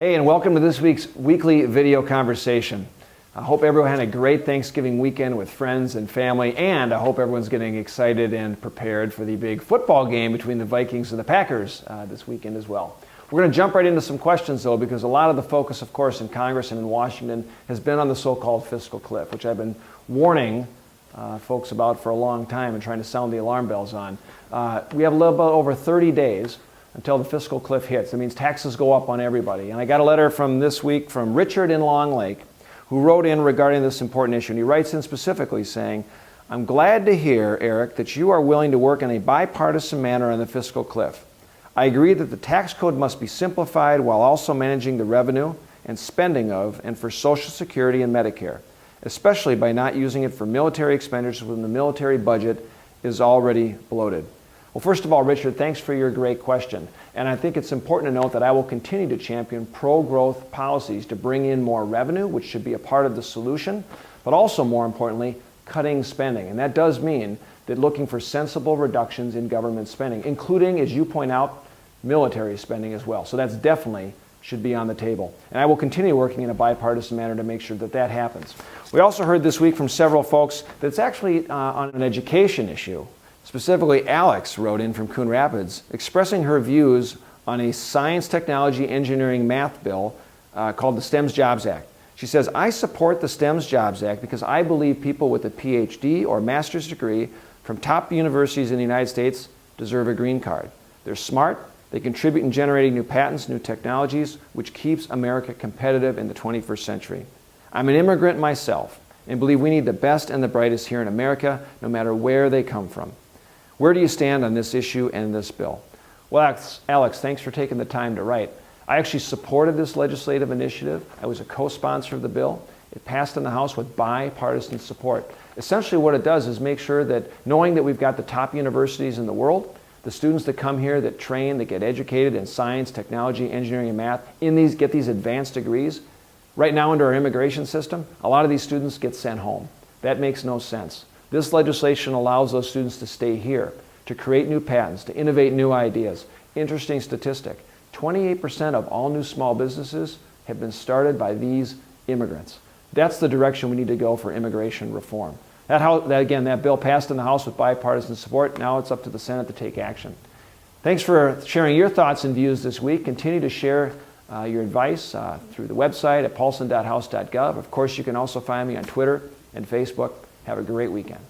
Hey, and welcome to this week's weekly video conversation. I hope everyone had a great Thanksgiving weekend with friends and family, and I hope everyone's getting excited and prepared for the big football game between the Vikings and the Packers this weekend as well. We're going to jump right into some questions, though, because a lot of the focus, of course, in Congress and in Washington has been on the so-called fiscal cliff, which I've been warning folks about for a long time and trying to sound the alarm bells on. We have a little bit over 30 days until the fiscal cliff hits. That means taxes go up on everybody. And I got a letter from this week from Richard in Long Lake, who wrote in regarding this important issue. And he writes in specifically saying, "I'm glad to hear, Eric, that you are willing to work in a bipartisan manner on the fiscal cliff. I agree that the tax code must be simplified while also managing the revenue and spending of and for Social Security and Medicare, especially by not using it for military expenditures when the military budget is already bloated." Well, first of all, Richard, thanks for your great question. And I think it's important to note that I will continue to champion pro-growth policies to bring in more revenue, which should be a part of the solution, but also, more importantly, cutting spending. And that does mean that looking for sensible reductions in government spending, including, as you point out, military spending as well. So that's definitely should be on the table. And I will continue working in a bipartisan manner to make sure that that happens. We also heard this week from several folks that it's actually on an education issue. Specifically, Alex wrote in from Coon Rapids expressing her views on a science, technology, engineering, math bill called the STEMS Jobs Act. She says, "I support the STEMS Jobs Act because I believe people with a PhD or master's degree from top universities in the United States deserve a green card. They're smart, they contribute in generating new patents, new technologies, which keeps America competitive in the 21st century. I'm an immigrant myself and believe we need the best and the brightest here in America, no matter where they come from. Where do you stand on this issue and this bill?" Well, Alex, thanks for taking the time to write. I actually supported this legislative initiative. I was a co-sponsor of the bill. It passed in the House with bipartisan support. Essentially what it does is make sure that, knowing that we've got the top universities in the world, the students that come here that train, that get educated in science, technology, engineering, and math, get these advanced degrees, right now under our immigration system, a lot of these students get sent home. That makes no sense. This legislation allows those students to stay here, to create new patents, to innovate new ideas. Interesting statistic, 28% of all new small businesses have been started by these immigrants. That's the direction we need to go for immigration reform. That bill passed in the House with bipartisan support. Now it's up to the Senate to take action. Thanks for sharing your thoughts and views this week. Continue to share your advice through the website at Paulsen.house.gov. Of course, you can also find me on Twitter and Facebook. Have a great weekend.